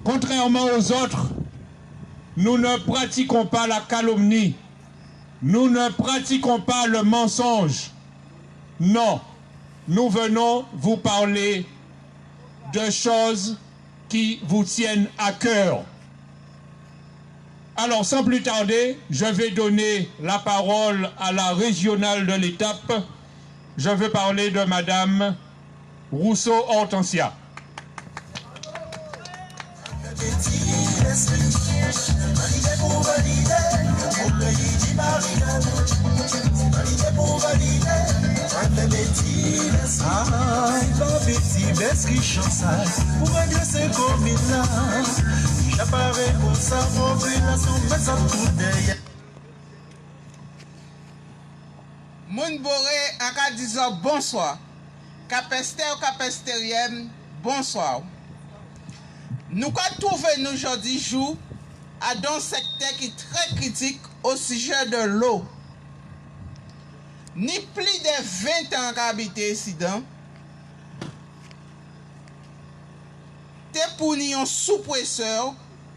Contrairement aux autres, nous ne pratiquons pas la calomnie. Nous ne pratiquons pas le mensonge. Non, nous venons vous parler de choses qui vous tiennent à cœur. Alors, sans plus tarder, je vais donner la parole à la régionale de l'étape. Je veux parler de Madame Rousseau-Hortensia. Moun Boré en cas disant bonsoir. Capestère, capestérienne, bonsoir. Nous avons trouvé nous aujourd'hui jour à un secteur qui est très critique au sujet de l'eau. Ni plus de 20 ans qu'habité ici dedans. T'es pour nous un sous-presseur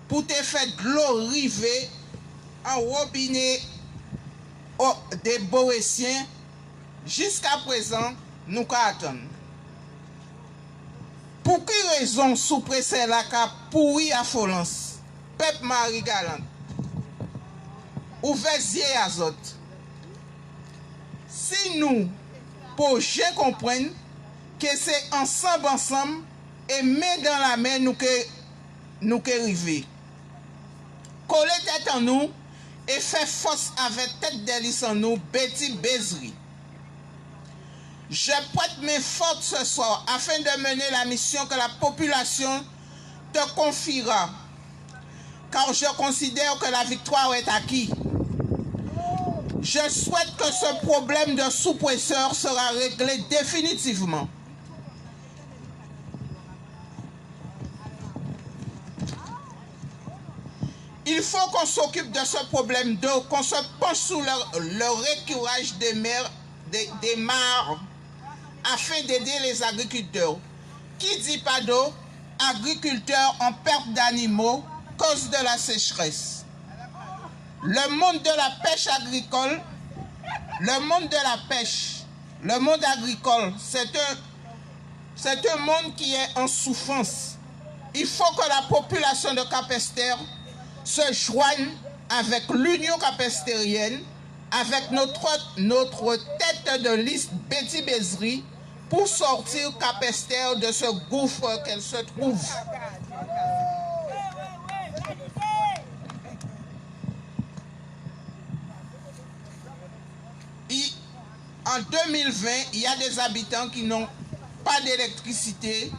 pour te faire de l'eau river en robinet des Boétiens. Jusqu'à présent, nous attendons. Pour quelle raison sous-presseur la cap pourri à Folance, Pep Marie Galante, ou Vézier Azote? Si nous, pour comprendre que c'est ensemble, et main dans la main, nous que river. Coller tête en nous, et faire force avec tête d'hélice en nous, Betty Bézri. Je prête mes forces ce soir afin de mener la mission que la population te confiera, car je considère que la victoire est acquise. Je souhaite que ce problème de sous-presseur sera réglé définitivement. Il faut qu'on s'occupe de ce problème d'eau, qu'on se penche sur le récurage des mares afin d'aider les agriculteurs. Qui dit pas d'eau, agriculteurs en perte d'animaux cause de la sécheresse. Le monde de la pêche agricole, le monde agricole, c'est un monde qui est en souffrance. Il faut que la population de Capesterre se joigne avec l'Union capestérienne, avec notre tête de liste Betty Bézri, pour sortir Capesterre de ce gouffre qu'elle se trouve. En 2020, il y a des habitants qui n'ont pas d'électricité.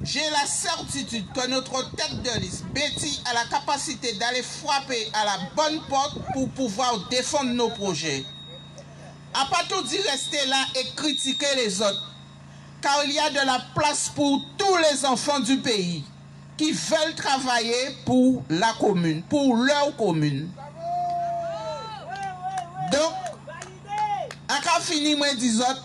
J'ai la certitude que notre tête de liste, Betty, a la capacité d'aller frapper à la bonne porte pour pouvoir défendre nos projets. À pas tout dire rester là et critiquer les autres, car il y a de la place pour tous les enfants du pays qui veulent travailler pour la commune, pour leur commune. Donc, à quand fini, moi, dis autres,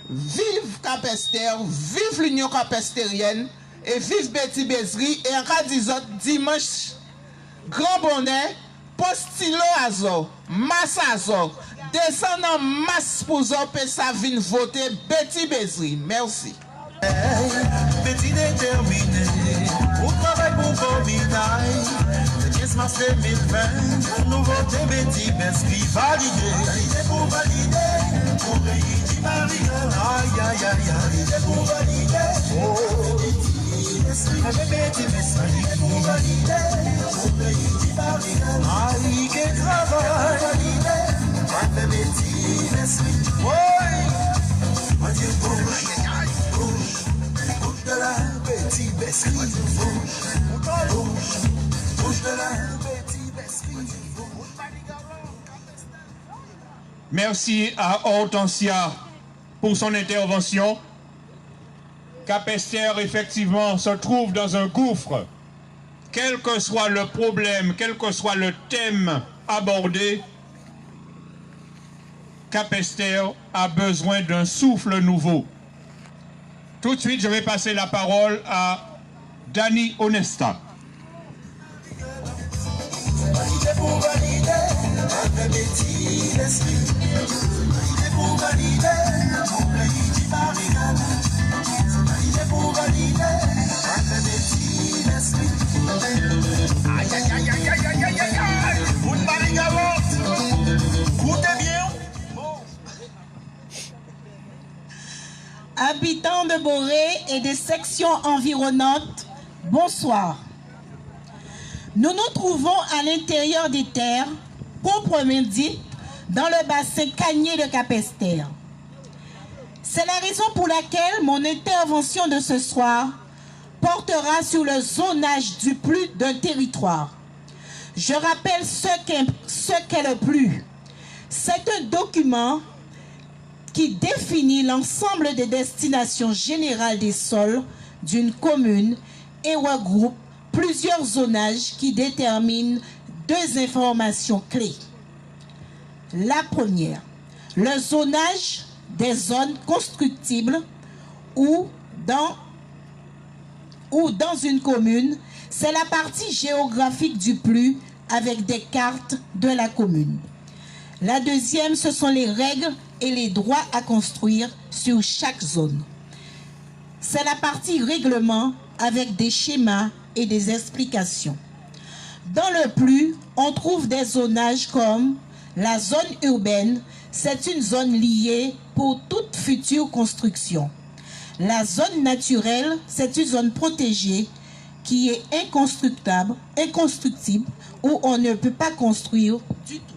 vive Capesterre, vive l'Union capestérienne et vive Betty Bézri. Et en cas d'isot, dimanche, grand bonnet, postilo azo, masse azo, descend en masse pour zopé sa vine voter Betty Bézri. Merci. Betty déterminé, au travail pour Bominaï. Le 15 mars 2020, pour nous voter Betty Bézri validé. Validé pour valider, pour réunir Marie. Aïe aïe aïe aïe, pour valider. Oh, Betty Bézri pour valider, pour réunir Marie. Aïe, quel travail validé, Betty Bézri. Oui, mon Dieu, bouge de la Betty Bézri, bouge de la Betty Bézri. Merci à Hortensia pour son intervention. Capesterre, effectivement, se trouve dans un gouffre. Quel que soit le problème, quel que soit le thème abordé, Capesterre a besoin d'un souffle nouveau. Tout de suite, je vais passer la parole à Dani Onesta. pour valider, avec Betty l'esprit. Validé pour valider, mon pays qui barricade. Validé pour valider, avec Betty l'esprit. Aïe aïe aïe aïe aïe aïe aïe aïe. Vous ne barricade. Écoutez bien. Habitants de Boré et des sections environnantes, bonsoir. Nous nous trouvons à l'intérieur des terres, proprement dites, dans le bassin Cagné de Capesterre. C'est la raison pour laquelle mon intervention de ce soir portera sur le zonage du PLU d'un territoire. Je rappelle ce qu'est le PLU. C'est un document qui définit l'ensemble des destinations générales des sols d'une commune et regroupe plusieurs zonages qui déterminent deux informations clés. La première, le zonage des zones constructibles ou dans une commune, c'est la partie géographique du PLU avec des cartes de la commune. La deuxième, ce sont les règles et les droits à construire sur chaque zone. C'est la partie règlement avec des schémas et des explications. Dans le PLU, on trouve des zonages comme la zone urbaine, c'est une zone liée pour toute future construction. La zone naturelle, c'est une zone protégée qui est inconstructible, où on ne peut pas construire du tout.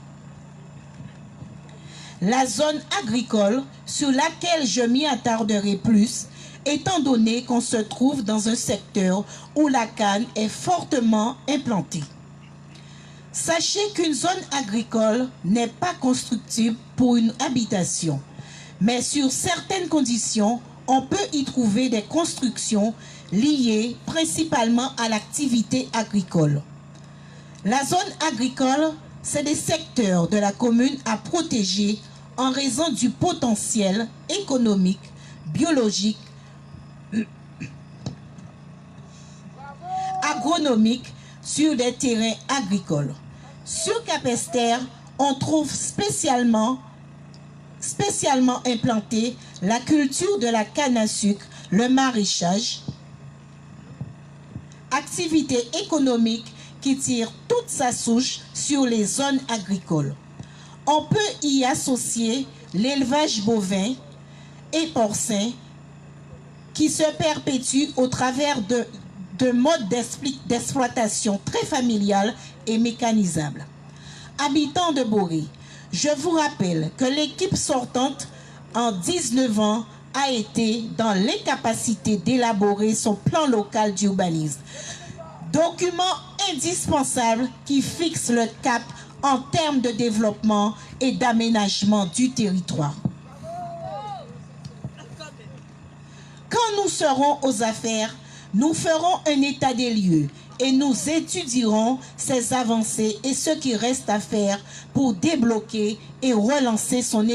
La zone agricole, sur laquelle je m'y attarderai plus, étant donné qu'on se trouve dans un secteur où la canne est fortement implantée. Sachez qu'une zone agricole n'est pas constructible pour une habitation, mais sur certaines conditions, on peut y trouver des constructions liées principalement à l'activité agricole. La zone agricole, c'est des secteurs de la commune à protéger en raison du potentiel économique, biologique, agronomique sur des terrains agricoles. Sur Capesterre, on trouve spécialement implanté la culture de la canne à sucre, le maraîchage, activité économique qui tire toute sa souche sur les zones agricoles. On peut y associer l'élevage bovin et porcin qui se perpétue au travers de modes d'exploitation très familiales et mécanisables. Habitants de Boré, je vous rappelle que l'équipe sortante en 19 ans a été dans l'incapacité d'élaborer son plan local d'urbanisme. Document indispensable qui fixe le cap en termes de développement et d'aménagement du territoire. Quand nous serons aux affaires, nous ferons un état des lieux et nous étudierons ces avancées et ce qui reste à faire pour débloquer et relancer son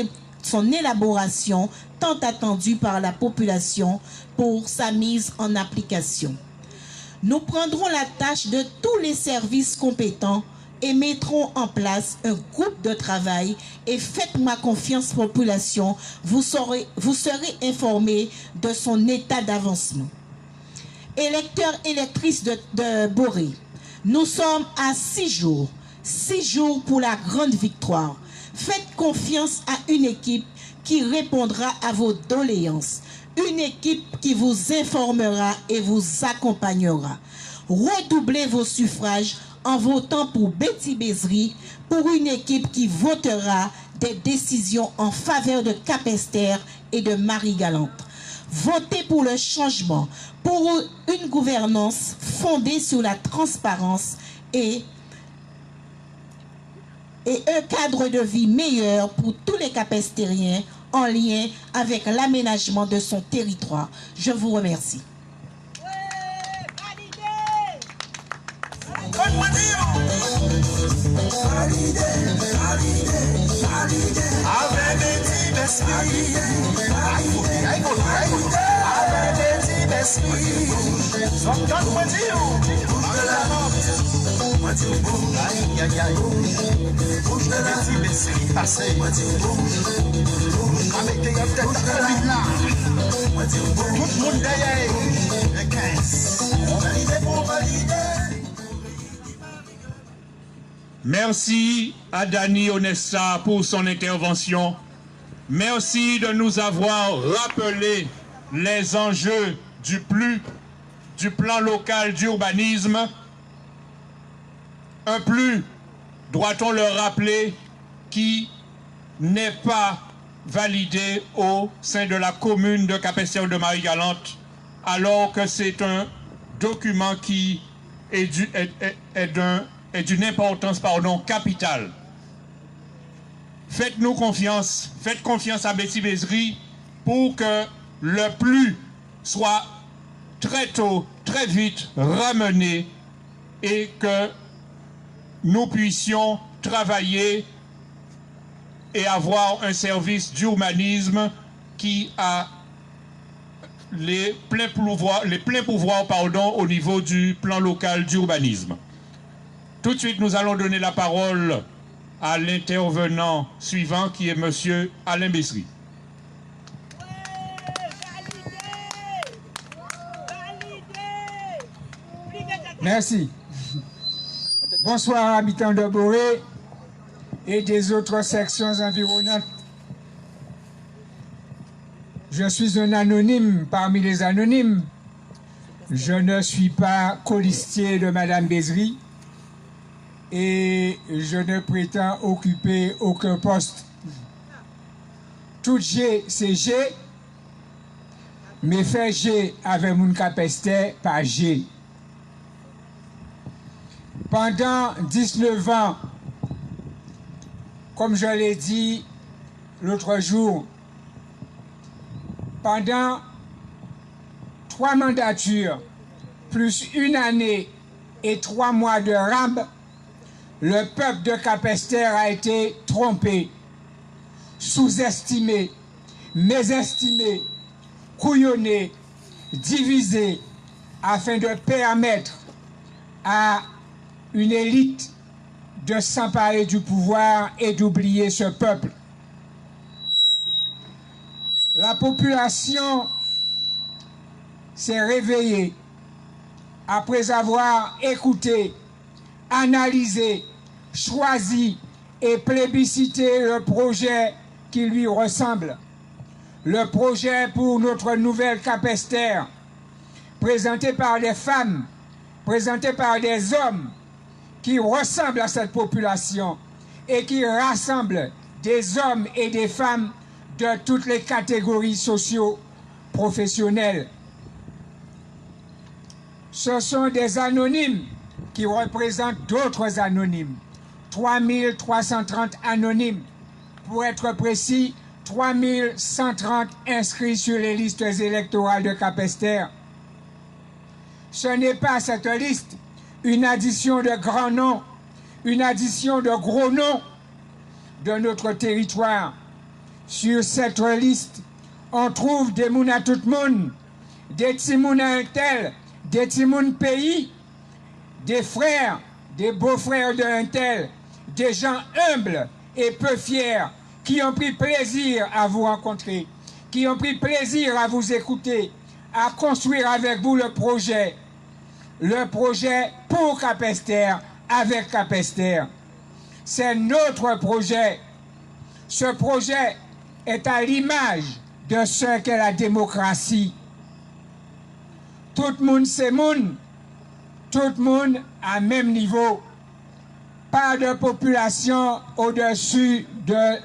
élaboration tant attendue par la population pour sa mise en application. Nous prendrons la tâche de tous les services compétents et mettrons en place un groupe de travail et faites-moi confiance population, vous serez informés de son état d'avancement. Électeurs, électrices de Boré, nous sommes à 6 jours pour la grande victoire. Faites confiance à une équipe qui répondra à vos doléances, une équipe qui vous informera et vous accompagnera. Redoublez vos suffrages en votant pour Betty Bézry, pour une équipe qui votera des décisions en faveur de Capesterre et de Marie-Galante. Votez pour le changement, pour une gouvernance fondée sur la transparence et un cadre de vie meilleur pour tous les Capestériens en lien avec l'aménagement de son territoire. Je vous remercie. Aïe, aïe, aïe. Bouge de la petite Besri, passé. Avec tes gars, peut-être ta là. Tout le monde derrière. Le 15. On valide pour valider. Merci à Dani Onessa pour son intervention. Merci de nous avoir rappelé les enjeux du plan local d'urbanisme. Un plus, doit-on le rappeler, qui n'est pas validé au sein de la commune de Capesterre de Marie-Galante, alors que c'est un document qui est d'une importance capitale. Faites-nous confiance, faites confiance à Betty Besri pour que le plus soit très tôt, très vite ramené et que nous puissions travailler et avoir un service d'urbanisme qui a les pleins pouvoirs au niveau du plan local d'urbanisme. Tout de suite, nous allons donner la parole à l'intervenant suivant qui est M. Alain Besri. Merci. Bonsoir habitants de Boré et des autres sections environnantes. Je suis un anonyme parmi les anonymes. Je ne suis pas colistier de Madame Besri et je ne prétends occuper aucun poste. Tout G, c'est G, mais fait G avec mon Capesterre, pas G. Pendant 19 ans, comme je l'ai dit l'autre jour, pendant 3 mandatures, plus 1 année et 3 mois de rab, le peuple de Capesterre a été trompé, sous-estimé, mésestimé, couillonné, divisé, afin de permettre à une élite de s'emparer du pouvoir et d'oublier ce peuple. La population s'est réveillée après avoir écouté, analysé, choisi et plébiscité le projet qui lui ressemble. Le projet pour notre nouvelle Capesterre, présenté par des femmes, présenté par des hommes qui ressemblent à cette population et qui rassemblent des hommes et des femmes de toutes les catégories socio-professionnelles. Ce sont des anonymes qui représentent d'autres anonymes. 3330 anonymes. Pour être précis, 3130 inscrits sur les listes électorales de Capesterre. Ce n'est pas cette liste une addition de grands noms, une addition de gros noms de notre territoire. Sur cette liste, on trouve des mouns à tout le monde, des timouns à un tel, des timouns pays, des frères, des beaux-frères d'un tel, des gens humbles et peu fiers qui ont pris plaisir à vous rencontrer, qui ont pris plaisir à vous écouter, à construire avec vous le projet pour Capesterre, avec Capesterre. C'est notre projet. Ce projet est à l'image de ce qu'est la démocratie. Tout le monde c'est monde, tout le monde à même niveau. Pas de population au-dessus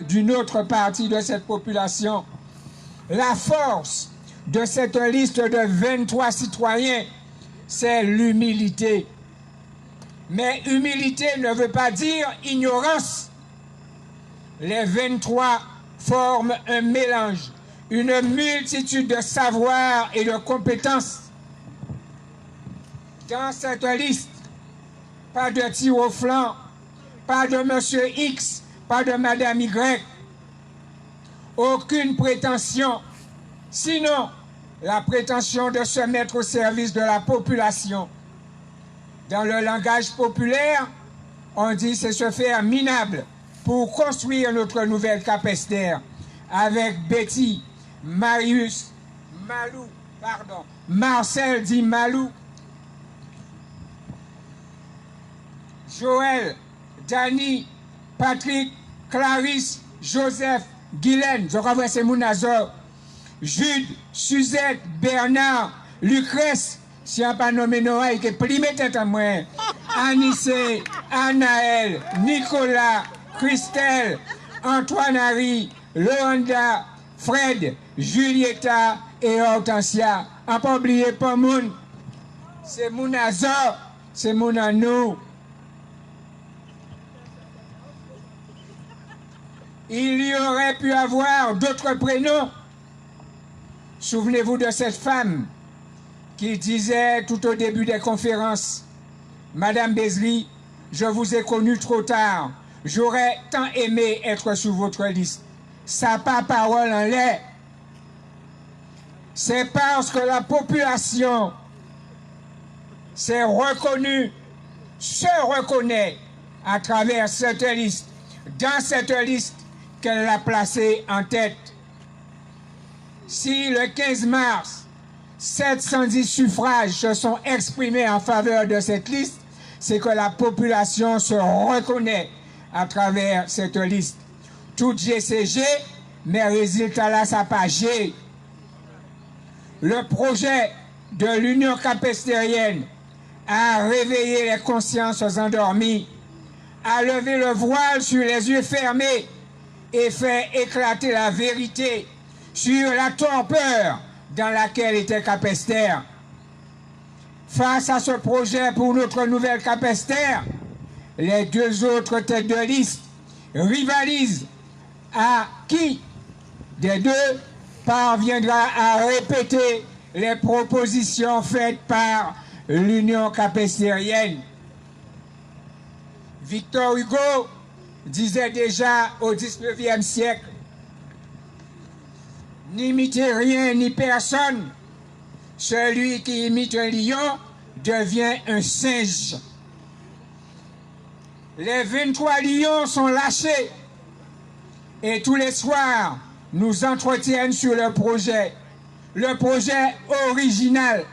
d'une autre partie de cette population. La force de cette liste de 23 citoyens, c'est l'humilité. Mais humilité ne veut pas dire ignorance. Les 23 forment un mélange, une multitude de savoirs et de compétences. Dans cette liste, pas de tir au flanc, pas de monsieur X, pas de madame Y. Aucune prétention, sinon la prétention de se mettre au service de la population. Dans le langage populaire, on dit c'est se faire minable pour construire notre nouvelle Capesterre avec Betty, Marius, Malou, pardon, Marcel dit Malou, Joël, Dani, Patrick, Clarisse, Joseph, Guylaine, je crois que c'est Mounazor, Jude, Suzette, Bernard, Lucrèce, si on pas nommé Noah, il est primé tête à moi, Anissé, Anaël, Nicolas, Christelle, Antoine-Harry, Loanda, Fred, Julietta et Hortensia. On pas oublier pas moun. C'est Mounazor, c'est Mounanou. Il y aurait pu avoir d'autres prénoms. Souvenez-vous de cette femme qui disait tout au début des conférences, Madame Bézri, je vous ai connue trop tard. J'aurais tant aimé être sur votre liste. Ça pas parole en l'air. C'est parce que la population s'est reconnue, se reconnaît à travers cette liste, dans cette liste qu'elle l'a placée en tête. Si le 15 mars, 710 suffrages se sont exprimés en faveur de cette liste, c'est que la population se reconnaît à travers cette liste. Tout GCG, mais résultat là, ça pas G. Le projet de l'Union capestérienne a réveillé les consciences endormies, a levé le voile sur les yeux fermés et fait éclater la vérité sur la torpeur dans laquelle était Capesterre. Face à ce projet pour notre nouvelle Capesterre, les deux autres têtes de liste rivalisent à qui des deux parviendra à répéter les propositions faites par l'Union capestérienne. Victor Hugo disait déjà au XIXe siècle, n'imitez rien ni personne, celui qui imite un lion devient un singe. Les 23 lions sont lâchés et tous les soirs nous entretiennent sur le projet original.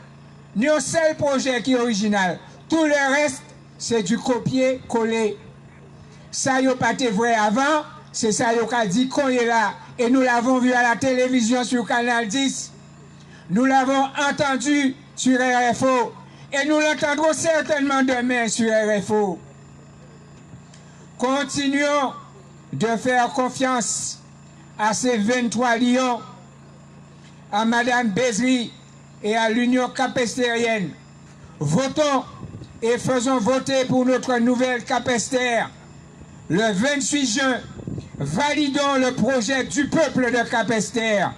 Il y a un seul projet qui est original. Tout le reste, c'est du copier-coller. Ça n'a pas été vrai avant, c'est ça qui a dit qu'on est là. Et nous l'avons vu à la télévision sur Canal 10. Nous l'avons entendu sur RFO. Et nous l'entendrons certainement demain sur RFO. Continuons de faire confiance à ces 23 lions, à Madame Bézri et à l'Union capestérienne. Votons et faisons voter pour notre nouvelle Capesterre. Le 28 juin, validons le projet du peuple de Capesterre,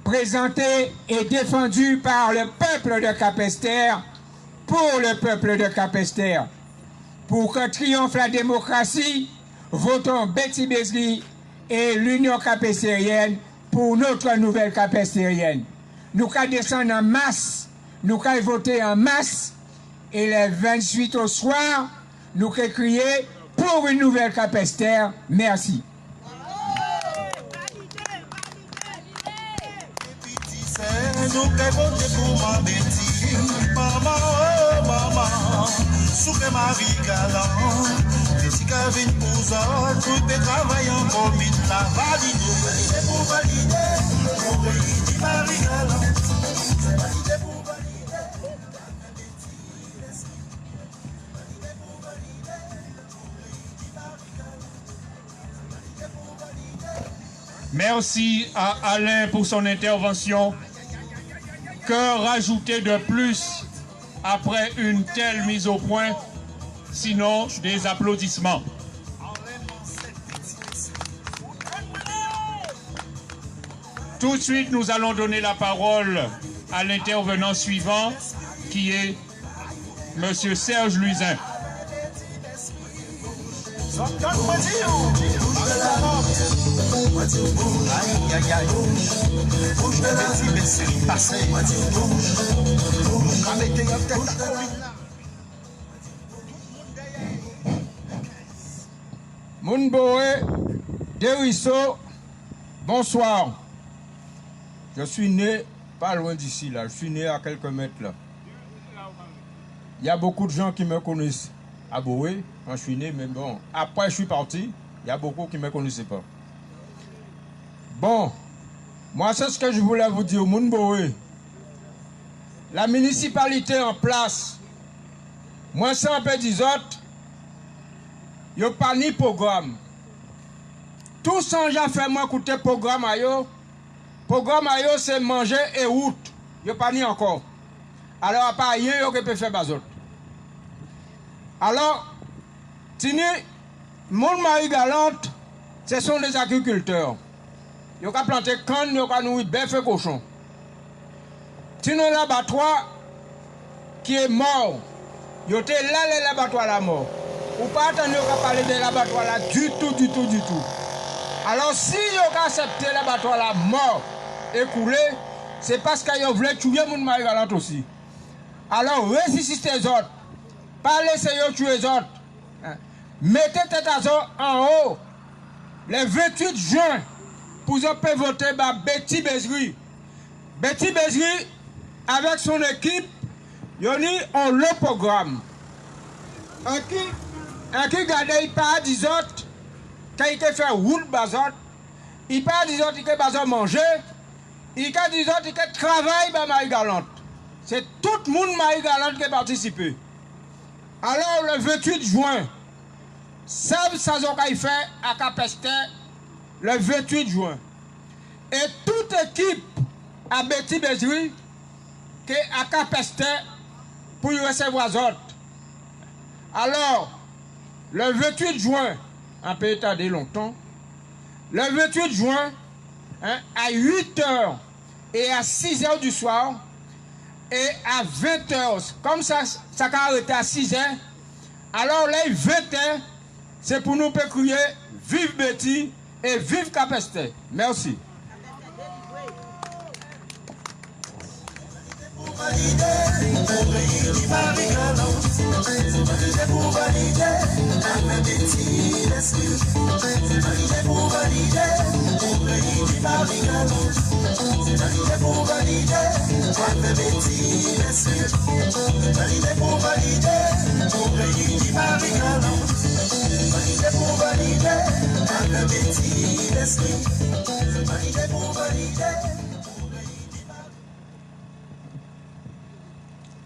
présenté et défendu par le peuple de Capesterre, pour le peuple de Capesterre. Pour que triomphe la démocratie, votons Betty Bézri et l'Union capestérienne pour notre nouvelle Capestérienne. Nous qu'à descendre en masse, nous qu'à voter en masse, et les 28 au soir, nous qu'à crier pour une nouvelle Capesterre. Merci. Nous qu'avons voté pour ma Betty, maman, oh maman, souke Marie Galant, Betty Kavin pour ça, tout peut travailler en commune, la valider, pour valider Marie Galant, valider pour valider, Merci à Alain pour son intervention. Que rajouter de plus après une telle mise au point, sinon des applaudissements. Tout de suite, nous allons donner la parole à l'intervenant suivant, qui est M. Serge Luisin. Mounboé, Derisso, bonsoir. Je suis né pas loin d'ici, là. Je suis né à quelques mètres, là. Il y a beaucoup de gens qui me connaissent à Boé, quand je suis né, mais bon, après je suis parti, il y a beaucoup qui ne me connaissaient pas. Bon, moi c'est ce que je voulais vous dire, Mounboé. La municipalité en place, moi c'est un peu des autres, il n'y a pas ni programme. Tout sans j'ai fait moi écouter programme à yo. Programme à yo c'est manger et route. Il n'y a pas ni encore. Alors à part rien, yo qui peut faire bazot. Alors, tini, mon mari galante, ce sont des agriculteurs. Ils ont planté canne, ils ont nourri bœuf et cochon. Tino l'abattoir qui est mort, ils ont là l'abattoir à la mort. Ou pas attendre qu'on parler de l'abattoir là du tout. Alors si ils ont accepté l'abattoir là mort, écoulé, c'est parce qu'ils voulaient tuer mon mari galante aussi. Alors résistez les autres. Pas laisser eux tuer les autres. Mettez tête à eux en haut. Le 28 juin, pour vous pouvez voter Betty Bezri. Betty Bezri, avec son équipe, ils ont le programme. En qui garde, il parle des autres, quand il fait roule bazot, il parle des autres, il fait bazot manger, il parle des autres, il fait travail par Marie Galante. C'est tout le monde Marie Galante qui a participé. Alors le 28 juin, ça qu'il fait à Capester le 28 juin. Et toute équipe à Betty Bezri qui est à Capester pour y recevoir les autres. Alors, le 28 juin, on peut tarder longtemps, le 28 juin, à 8h et à 6h du soir, et à 20h, comme ça a arrêté à 6h, alors les 20h, c'est pour nous crier vive Betty et vive Capester. Merci.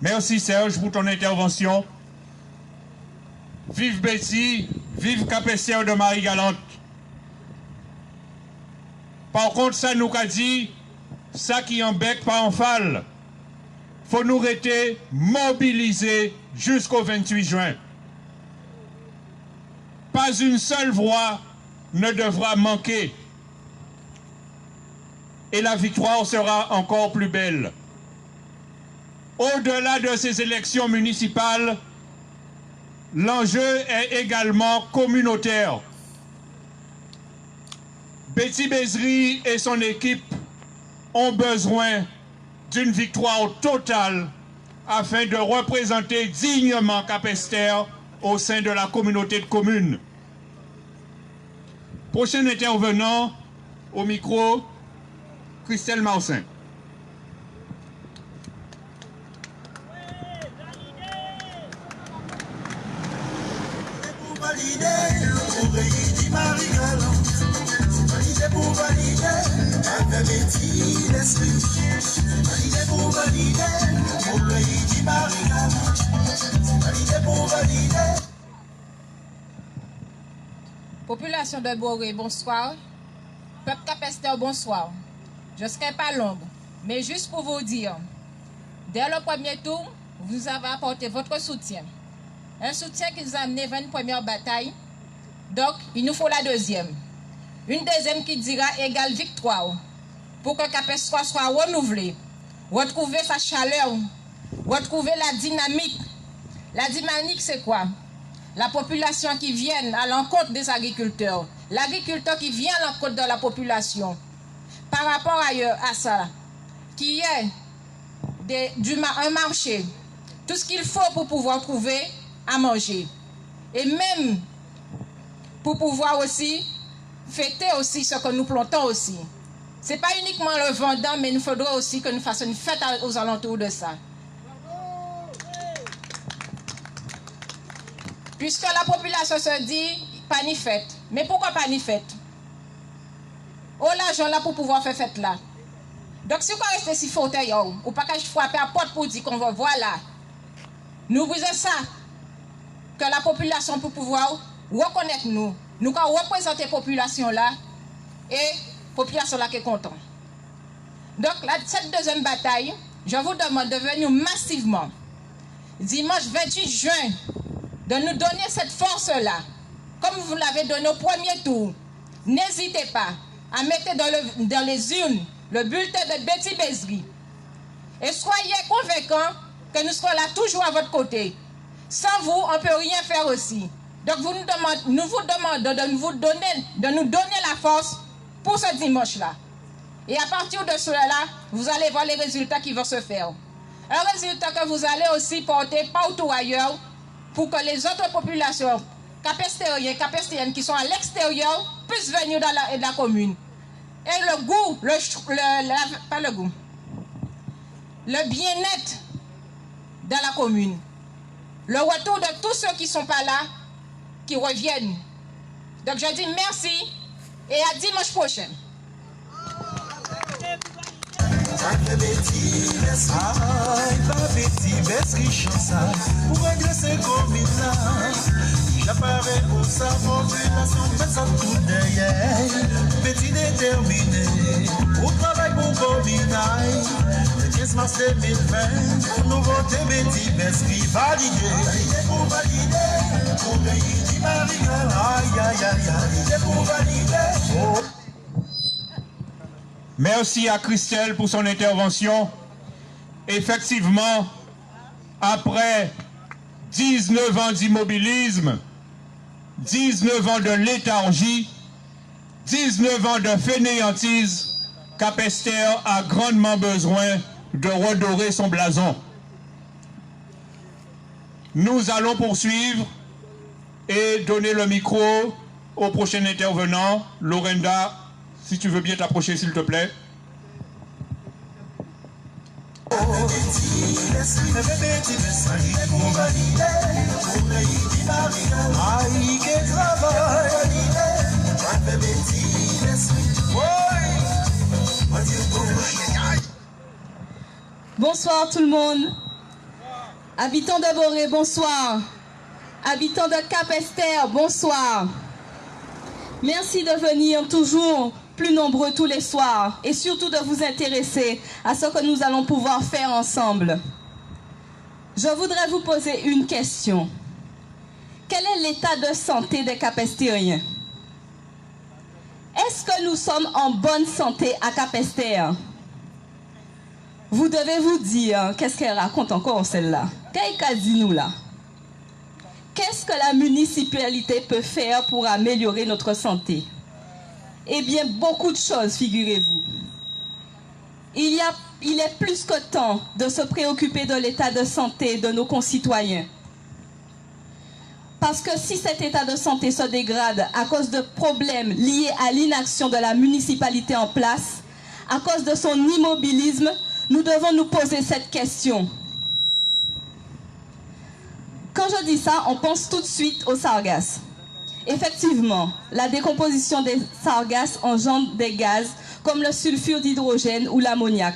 Merci Serge pour ton intervention. Vive Betty, vive Capester de Marie Galante. Par contre, ça nous a dit, ça qui en bec pas en fall. Faut nous rester mobilisés jusqu'au 28 juin. Pas une seule voix ne devra manquer. Et la victoire sera encore plus belle. Au-delà de ces élections municipales, l'enjeu est également communautaire. Betty Bezri et son équipe ont besoin d'une victoire totale afin de représenter dignement Capester au sein de la communauté de communes. Prochain intervenant au micro, Christelle Marcin. Population de Boré, bonsoir. Peuple Capester, bonsoir. Je ne serai pas longue, mais juste pour vous dire, dès le premier tour, vous avez apporté votre soutien. Un soutien qui nous a amené vers une première bataille. Donc, il nous faut la deuxième. Une deuxième qui dira égale victoire. Pour que Capester soit renouvelé. Retrouver sa chaleur. Retrouver la dynamique. La dynamique, c'est quoi? La population qui vient à l'encontre des agriculteurs. L'agriculteur qui vient à l'encontre de la population. Par rapport à ça, qui est un marché. Tout ce qu'il faut pour pouvoir trouver à manger. Et même pour pouvoir aussi fêter aussi ce que nous plantons aussi. Ce n'est pas uniquement le vendant, mais il faudra aussi que nous fassions une fête aux alentours de ça. Puisque la population se dit, pas ni fête. Mais pourquoi pas ni fête? Oh l'argent là pour pouvoir faire fête là. Donc si on reste si fauteuil, ou pas que je frappe à la porte pour dire qu'on va voir là. Nous disons ça, que la population pour pouvoir reconnaître nous. Nous quand représenter la population là, et la population là qui est contente. Donc là, cette deuxième bataille, je vous demande de venir massivement, dimanche 28 juin, de nous donner cette force-là, comme vous l'avez donné au premier tour. N'hésitez pas à mettre dans les urnes le bulletin de Betty Bézri. Et soyez convaincants que nous serons là toujours à votre côté. Sans vous, on ne peut rien faire aussi. Donc nous vous demandons de nous donner la force pour ce dimanche-là. Et à partir de cela, vous allez voir les résultats qui vont se faire. Un résultat que vous allez aussi porter partout ailleurs pour que les autres populations capestériennes qui sont à l'extérieur puissent venir dans la commune. Et le goût, pas le goût, le bien-être dans la commune. Le retour de tous ceux qui ne sont pas là, qui reviennent. Donc je dis merci et à dimanche prochain. J'apparais au savon, mais ça tout derrière. Petit déterminé, au travail pour Cominaille. Le 15 mars 2020, nouveau Betty Besky validé. Pour valider, pour gagner du marigal. Aïe, aïe, aïe, aïe, pour valider. Merci à Christelle pour son intervention. Effectivement, après 19 ans d'immobilisme, 19 ans de léthargie, 19 ans de fainéantise, Capesterre a grandement besoin de redorer son blason. Nous allons poursuivre et donner le micro au prochain intervenant. Lorenda, si tu veux bien t'approcher, s'il te plaît. Bonsoir tout le monde. Habitants de Boré, bonsoir. Habitants de Capesterre, bonsoir. Merci de venir toujours plus nombreux tous les soirs et surtout de vous intéresser à ce que nous allons pouvoir faire ensemble. Je voudrais vous poser une question. Quel est l'état de santé des Capestériens? Est-ce que nous sommes en bonne santé à Capesterre? Vous devez vous dire, qu'est-ce qu'elle raconte encore celle-là? Qu'est-ce qu'elle dit nous là? Qu'est-ce que la municipalité peut faire pour améliorer notre santé? Eh bien, beaucoup de choses, figurez-vous. Il est plus que temps de se préoccuper de l'état de santé de nos concitoyens. Parce que si cet état de santé se dégrade à cause de problèmes liés à l'inaction de la municipalité en place, à cause de son immobilisme, nous devons nous poser cette question. Quand je dis ça, on pense tout de suite aux sargasses. Effectivement, la décomposition des sargasses engendre des gaz comme le sulfure d'hydrogène ou l'ammoniac.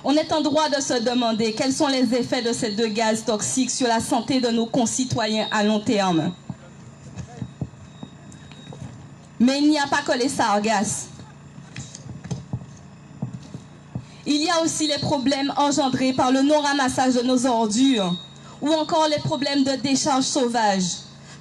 On est en droit de se demander quels sont les effets de ces deux gaz toxiques sur la santé de nos concitoyens à long terme. Mais il n'y a pas que les sargasses. Il y a aussi les problèmes engendrés par le non-ramassage de nos ordures ou encore les problèmes de décharge sauvage.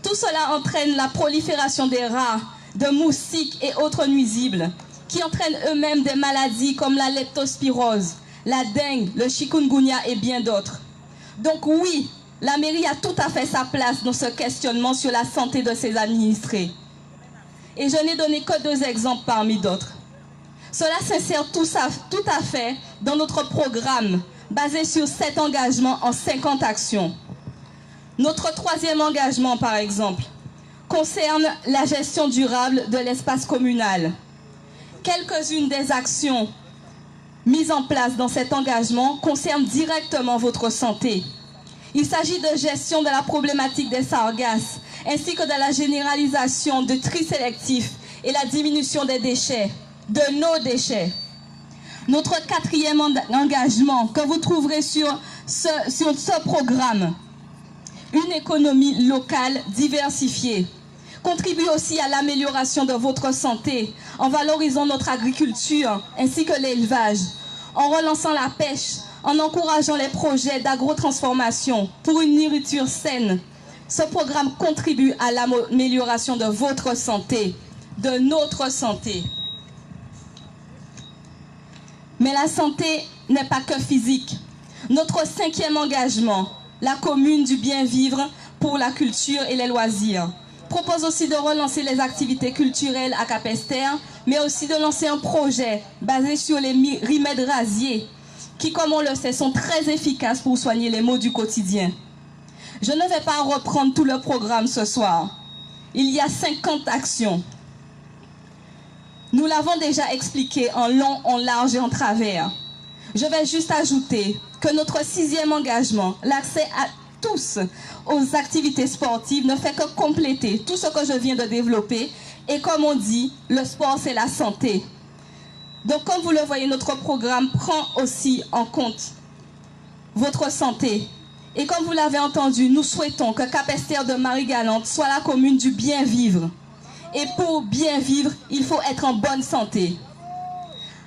Tout cela entraîne la prolifération des rats, de moustiques et autres nuisibles qui entraînent eux-mêmes des maladies comme la leptospirose, la dengue, le chikungunya et bien d'autres. Donc oui, la mairie a tout à fait sa place dans ce questionnement sur la santé de ses administrés. Et je n'ai donné que 2 exemples parmi d'autres. Cela s'insère tout à fait dans notre programme basé sur 7 engagements en 50 actions. Notre 3e engagement, par exemple, concerne la gestion durable de l'espace communal. Quelques-unes des actions mises en place dans cet engagement concernent directement votre santé. Il s'agit de gestion de la problématique des sargasses, ainsi que de la généralisation de tri sélectif et la diminution des déchets, de nos déchets. Notre quatrième engagement que vous trouverez sur ce programme, une économie locale diversifiée, contribue aussi à l'amélioration de votre santé en valorisant notre agriculture ainsi que l'élevage, en relançant la pêche, en encourageant les projets d'agrotransformation pour une nourriture saine. Ce programme contribue à l'amélioration de votre santé, de notre santé. Mais la santé n'est pas que physique. Notre cinquième engagement, la commune du bien-vivre pour la culture et les loisirs, propose aussi de relancer les activités culturelles à Capesterre, mais aussi de lancer un projet basé sur les remèdes rasiers qui, comme on le sait, sont très efficaces pour soigner les maux du quotidien. Je ne vais pas reprendre tout le programme ce soir. Il y a 50 actions. Nous l'avons déjà expliqué en long, en large et en travers. Je vais juste ajouter que notre sixième engagement, l'accès à tous aux activités sportives, ne fait que compléter tout ce que je viens de développer. Et comme on dit, le sport, c'est la santé. Donc, comme vous le voyez, notre programme prend aussi en compte votre santé. Et comme vous l'avez entendu, nous souhaitons que Capesterre de Marie-Galante soit la commune du bien-vivre. Et pour bien vivre, il faut être en bonne santé.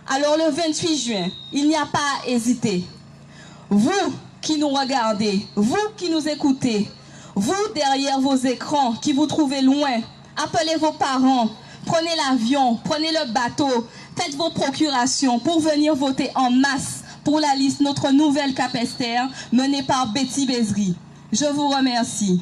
Alors le 28 juin, il n'y a pas à hésiter. Vous qui nous regardez, vous qui nous écoutez, vous derrière vos écrans qui vous trouvez loin, appelez vos parents, prenez l'avion, prenez le bateau, faites vos procurations pour venir voter en masse pour la liste Notre Nouvelle Capesterre menée par Betty Bézry. Je vous remercie.